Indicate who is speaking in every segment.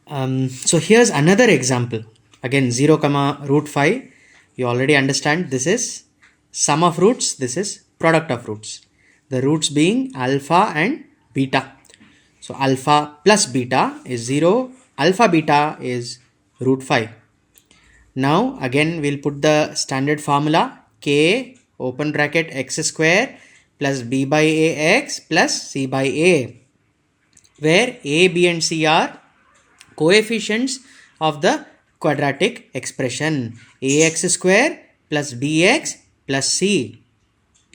Speaker 1: So here's another example. Again 0 comma root 5. You already understand this is sum of roots, this is product of roots. The roots being alpha and beta. So alpha plus beta is 0, alpha beta is root 5. Now again we'll put the standard formula k open bracket x square plus b by a x plus c by a, where a, b and c are coefficients of the quadratic expression ax square plus bx plus c,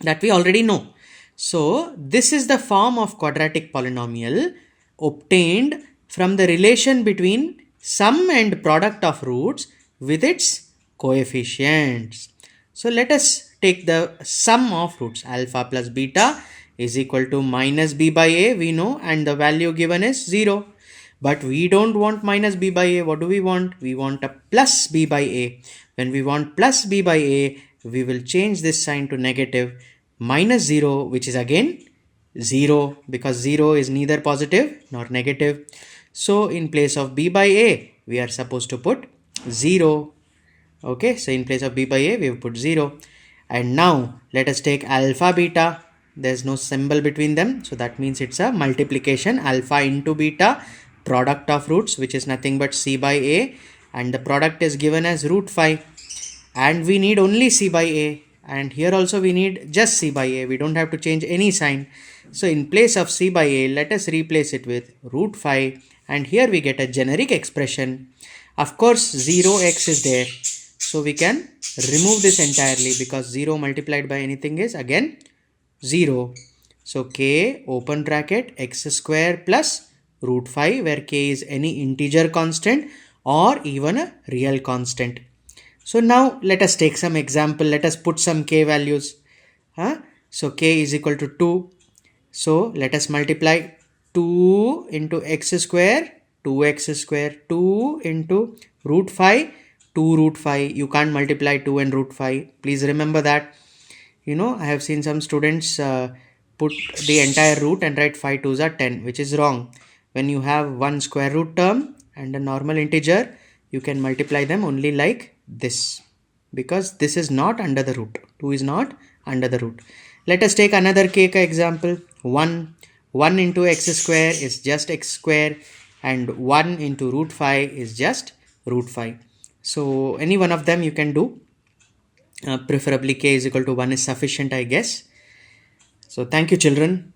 Speaker 1: that we already know. So this is the form of quadratic polynomial obtained from the relation between sum and product of roots with its coefficients. So let us take the sum of roots. Alpha plus beta is equal to minus b by a, we know, and the value given is 0. But we don't want minus b by a. What do we want? We want a plus b by a. When we want plus b by a, we will change this sign to negative minus 0, which is again 0, because 0 is neither positive nor negative. So in place of b by a, we are supposed to put 0. Okay, so in place of b by a, we have put 0. And now let us take alpha beta. There's no symbol between them, so that means it's a multiplication, alpha into beta, product of roots, which is nothing but c by a, and the product is given as root 5, and we need only c by a, and here also we need just c by a. We don't have to change any sign. So in place of c by a, let us replace it with root 5, and here we get a generic expression. Of course 0x is there, so we can remove this entirely, because 0 multiplied by anything is again 0. So k open bracket x square plus root 5, where k is any integer constant or even a real constant. So now let us take some example. Let us put some k values. So k is equal to 2. So let us multiply 2 into x square, 2x square, 2 into root 5, 2 root 5. You can't multiply 2 and root 5. Please remember that. I have seen some students put the entire root and write 5 2s are 10, which is wrong. When you have one square root term and a normal integer, you can multiply them only like this, because this is not under the root. 2 is not under the root. Let us take another k example. 1 into x square is just x square, and 1 into root 5 is just root 5. So any one of them you can do. Preferably k is equal to 1 is sufficient, I guess. So thank you, children.